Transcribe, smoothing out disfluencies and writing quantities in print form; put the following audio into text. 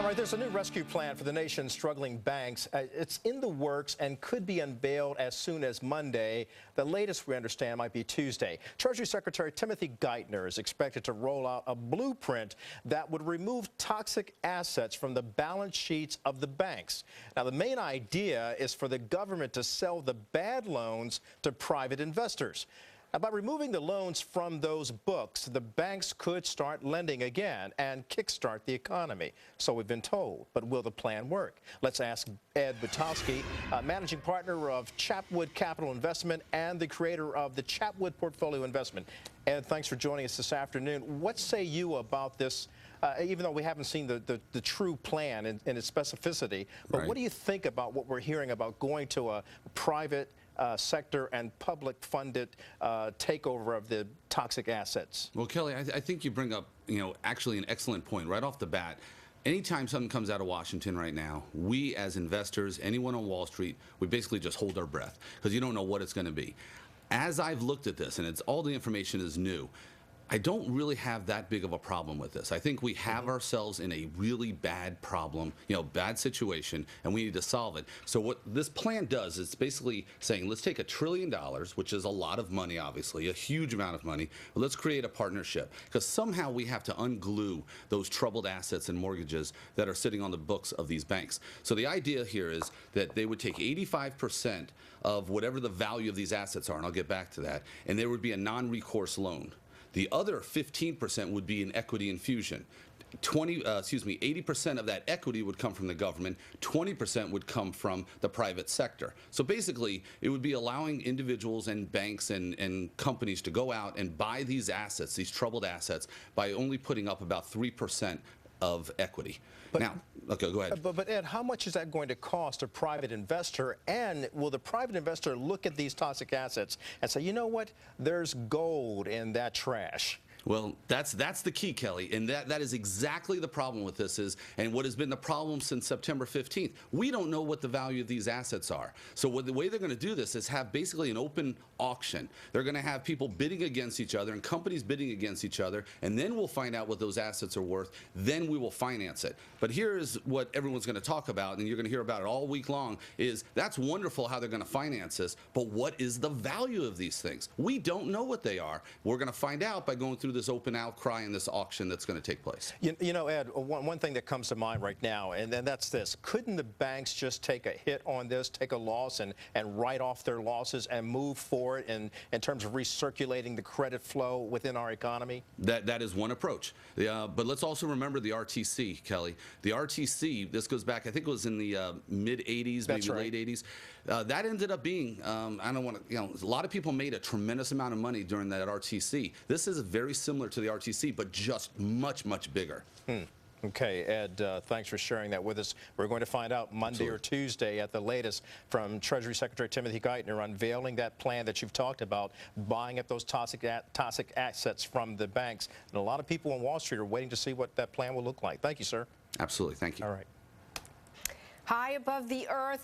All right, there's a new rescue plan for the nation's struggling banks. It's in the works and could be unveiled as soon as Monday. The latest we understand might be Tuesday. Treasury Secretary Timothy Geithner is expected to roll out a blueprint that would remove toxic assets from the balance sheets of the banks. Now, the main idea is for the government to sell the bad loans to private investors. Now, by removing the loans from those books, the banks could start lending again and kickstart the economy. So we've been told. But will the plan work? Let's ask Ed Butowsky, managing partner of Chapwood Capital Investment and the creator of the Chapwood Portfolio Investment. Ed, thanks for joining us this afternoon. What say you about this, even though we haven't seen the true plan in its specificity, but Right. What do you think about what we're hearing about going to a private sector and public-funded takeover of the toxic assets? Well, Kelly, I think you bring up, actually an excellent point right off the bat. Anytime something comes out of Washington right now, we as investors, anyone on Wall Street, we basically just hold our breath because you don't know what it's going to be. As I've looked at this, and it's all the information is new, I don't really have that big of a problem with this. I think we have ourselves in a really bad problem, bad situation, and we need to solve it. So what this plan does is basically saying, let's take $1 trillion, which is a lot of money, obviously, a huge amount of money, but let's create a partnership because somehow we have to unglue those troubled assets and mortgages that are sitting on the books of these banks. So the idea here is that they would take 85% of whatever the value of these assets are, and I'll get back to that, and there would be a non-recourse loan. The other 15% would be an equity infusion. 80% of that equity would come from the government, 20% would come from the private sector. So basically, it would be allowing individuals and banks and companies to go out and buy these assets, these troubled assets, by only putting up about 3% of equity. Now, okay, go ahead. But Ed, how much is that going to cost a private investor? And will the private investor look at these toxic assets and say, you know what, there's gold in that trash? Well, that's the key, Kelly, and that is exactly the problem with this and what has been the problem since September 15th. We don't know what the value of these assets are. So the way they're going to do this is have basically an open auction. They're going to have people bidding against each other and companies bidding against each other, and then we'll find out what those assets are worth. Then we will finance it. But here's what everyone's going to talk about, and you're going to hear about it all week long, is that's wonderful how they're going to finance this, but what is the value of these things? We don't know what they are. We're going to find out by going through this open outcry and this auction that's going to take place. You know, Ed, one thing that comes to mind right now, and that's this. Couldn't the banks just take a hit on this, take a loss, and write off their losses and move forward in terms of recirculating the credit flow within our economy? That is one approach. But let's also remember the RTC, Kelly. The RTC, this goes back, I think it was in the mid-'80s, maybe right. late '80s. That ended up being, I don't want to, a lot of people made a tremendous amount of money during that RTC. This is very similar to the RTC, but just much, much bigger. Okay, Ed, thanks for sharing that with us. We're going to find out Monday or Tuesday at the latest from Treasury Secretary Timothy Geithner unveiling that plan that you've talked about, buying up those toxic assets from the banks. And a lot of people on Wall Street are waiting to see what that plan will look like. Thank you, sir. Absolutely. Thank you. All right. High above the earth.